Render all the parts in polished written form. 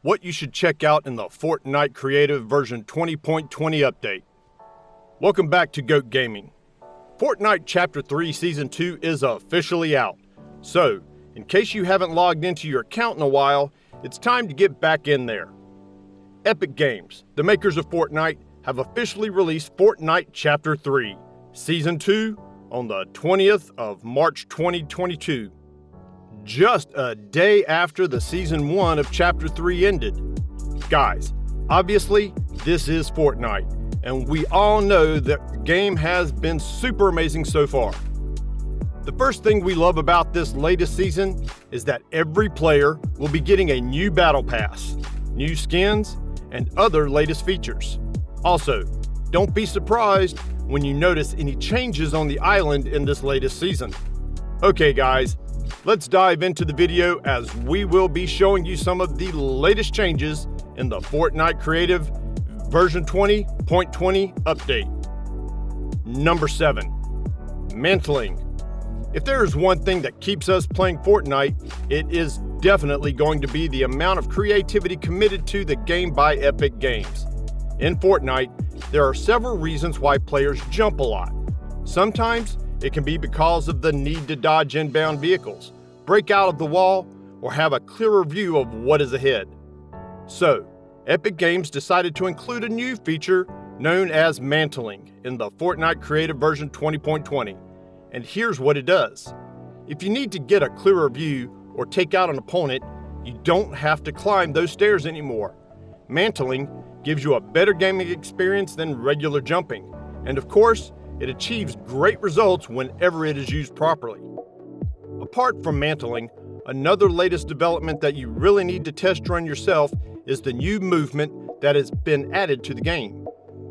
what you should check out in the Fortnite Creative version 20.20 update. Welcome back to Goat Gaming. Fortnite Chapter 3 Season 2 is officially out. So, in case you haven't logged into your account in a while, it's time to get back in there. Epic Games, the makers of Fortnite, have officially released Fortnite Chapter 3 Season 2 on the 20th of March 2022. Just a day after the Season 1 of Chapter 3 ended. Guys, obviously, this is Fortnite, and we all know that the game has been super amazing so far. The first thing we love about this latest season is that every player will be getting a new battle pass, new skins, and other latest features. Also, don't be surprised when you notice any changes on the island in this latest season. Okay guys, let's dive into the video as we will be showing you some of the latest changes in the Fortnite Creative version 20.20 update. Number 7. Mantling. If there is one thing that keeps us playing Fortnite, it is definitely going to be the amount of creativity committed to the game by Epic Games. In Fortnite, there are several reasons why players jump a lot. Sometimes it can be because of the need to dodge inbound vehicles, break out of the wall, or have a clearer view of what is ahead. So, Epic Games decided to include a new feature known as mantling in the Fortnite Creative version 20.20. And here's what it does. If you need to get a clearer view or take out an opponent, you don't have to climb those stairs anymore. Mantling gives you a better gaming experience than regular jumping, and of course, it achieves great results whenever it is used properly. Apart from mantling, another latest development that you really need to test run yourself is the new movement that has been added to the game.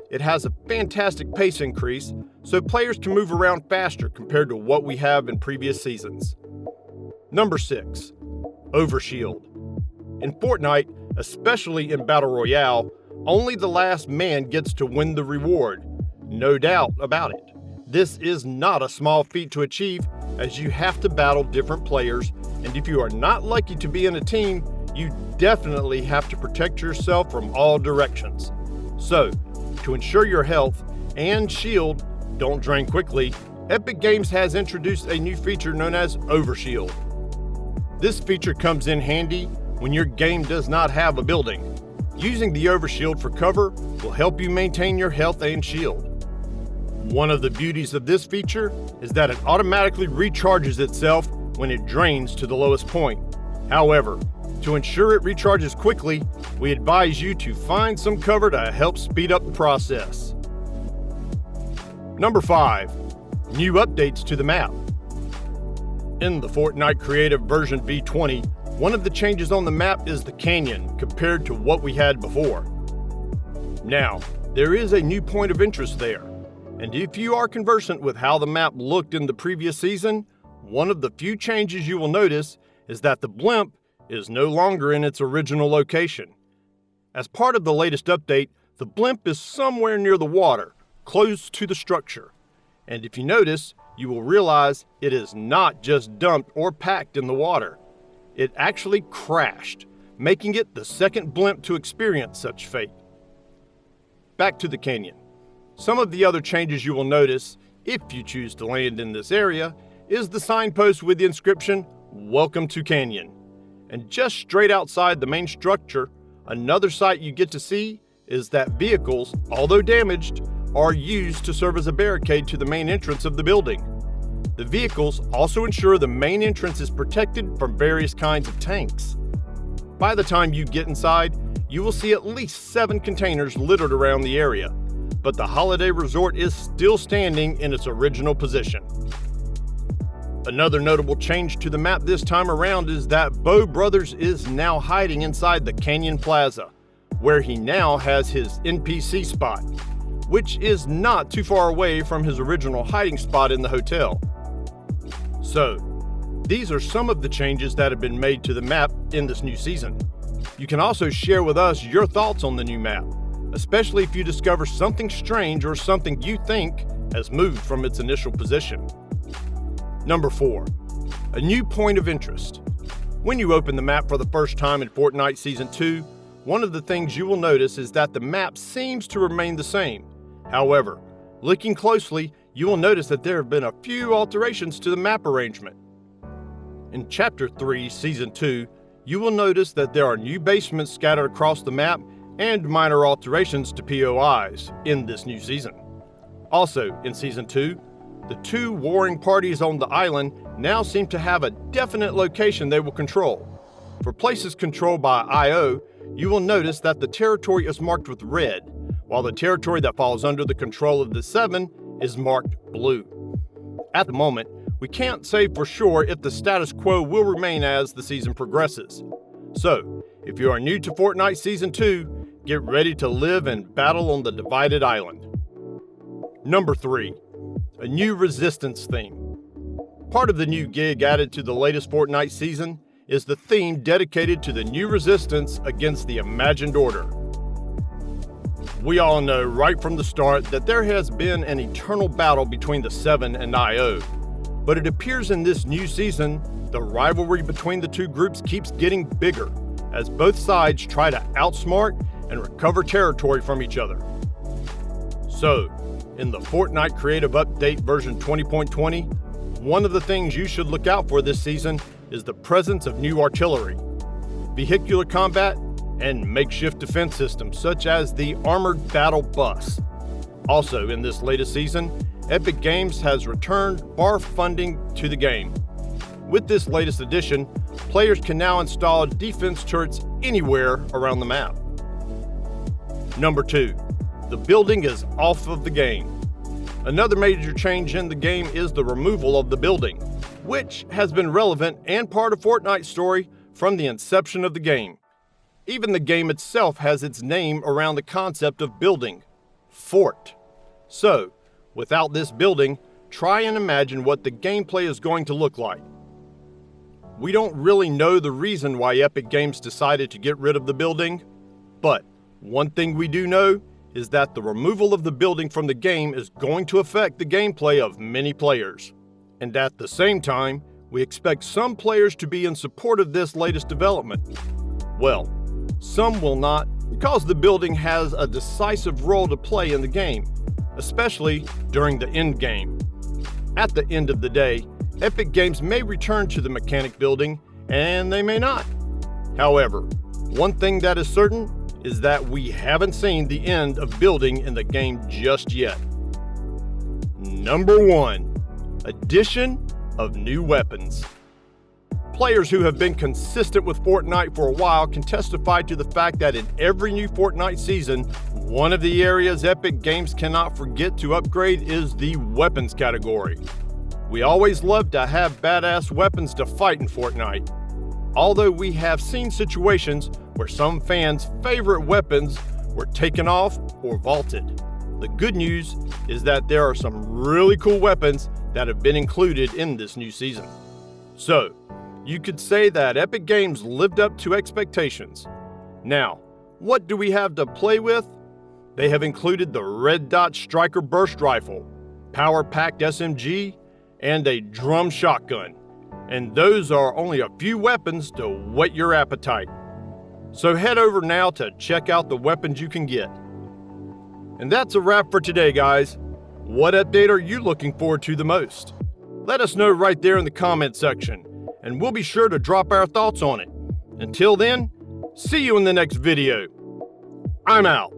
It has a fantastic pace increase, so players can move around faster compared to what we have in previous seasons. Number 6. Overshield. In Fortnite, especially in Battle Royale, only the last man gets to win the reward. No doubt about it. This is not a small feat to achieve, as you have to battle different players, and if you are not lucky to be in a team, you definitely have to protect yourself from all directions. So, to ensure your health and shield don't drain quickly, Epic Games has introduced a new feature known as Overshield. This feature comes in handy when your game does not have a building. Using the Overshield for cover will help you maintain your health and shield. One of the beauties of this feature is that it automatically recharges itself when it drains to the lowest point. However, to ensure it recharges quickly, we advise you to find some cover to help speed up the process. Number 5. New updates to the map. In the Fortnite Creative version v20, one of the changes on the map is the canyon compared to what we had before. Now, there is a new point of interest there, and if you are conversant with how the map looked in the previous season, one of the few changes you will notice is that the blimp is no longer in its original location. As part of the latest update, the blimp is somewhere near the water, close to the structure. And if you notice, you will realize it is not just dumped or packed in the water. It actually crashed, making it the second blimp to experience such fate. Back to the canyon. Some of the other changes you will notice, if you choose to land in this area, is the signpost with the inscription, "Welcome to Canyon." And just straight outside the main structure, another sight you get to see is that vehicles, although damaged, are used to serve as a barricade to the main entrance of the building. The vehicles also ensure the main entrance is protected from various kinds of tanks. By the time you get inside, you will see at least 7 containers littered around the area, but the holiday resort is still standing in its original position. Another notable change to the map this time around is that Bo Brothers is now hiding inside the Canyon Plaza, where he now has his NPC spot, which is not too far away from his original hiding spot in the hotel. So, these are some of the changes that have been made to the map in this new season. You can also share with us your thoughts on the new map, especially if you discover something strange or something you think has moved from its initial position. Number 4. A new point of interest. When you open the map for the first time in Fortnite Season 2, one of the things you will notice is that the map seems to remain the same. However, looking closely, you will notice that there have been a few alterations to the map arrangement. In Chapter 3, Season 2, you will notice that there are new basements scattered across the map and minor alterations to POIs in this new season. Also, in Season 2, the two warring parties on the island now seem to have a definite location they will control. For places controlled by IO, you will notice that the territory is marked with red, while the territory that falls under the control of the Seven is marked blue. At the moment, we can't say for sure if the status quo will remain as the season progresses. So, if you are new to Fortnite Season 2, get ready to live and battle on the divided island. Number 3. A new resistance theme. Part of the new gig added to the latest Fortnite season is the theme dedicated to the new resistance against the imagined order. We all know right from the start that there has been an eternal battle between the Seven and IO, but it appears in this new season the rivalry between the two groups keeps getting bigger as both sides try to outsmart and recover territory from each other. So, in the Fortnite Creative Update version 20.20, one of the things you should look out for this season is the presence of new artillery, vehicular combat, and makeshift defense systems such as the Armored Battle Bus. Also in this latest season, Epic Games has returned BARF funding to the game. With this latest addition, players can now install defense turrets anywhere around the map. Number 2. The building is off of the game. Another major change in the game is the removal of the building, which has been relevant and part of Fortnite's story from the inception of the game. Even the game itself has its name around the concept of building, Fort. So, without this building, try and imagine what the gameplay is going to look like. We don't really know the reason why Epic Games decided to get rid of the building, but one thing we do know is that the removal of the building from the game is going to affect the gameplay of many players. And at the same time, we expect some players to be in support of this latest development. Well, some will not, because the building has a decisive role to play in the game, especially during the end game. At the end of the day, Epic Games may return to the mechanic building, and they may not. However, one thing that is certain is that we haven't seen the end of building in the game just yet. Number 1. Addition of new weapons. Players who have been consistent with Fortnite for a while can testify to the fact that in every new Fortnite season, one of the areas Epic Games cannot forget to upgrade is the weapons category. We always love to have badass weapons to fight in Fortnite, although we have seen situations where some fans' favorite weapons were taken off or vaulted. The good news is that there are some really cool weapons that have been included in this new season. So, you could say that Epic Games lived up to expectations. Now, what do we have to play with? They have included the Red Dot Striker Burst Rifle, power-packed SMG, and a drum shotgun. And those are only a few weapons to whet your appetite. So head over now to check out the weapons you can get. And that's a wrap for today, guys. What update are you looking forward to the most? Let us know right there in the comment section, and we'll be sure to drop our thoughts on it. Until then, see you in the next video. I'm out.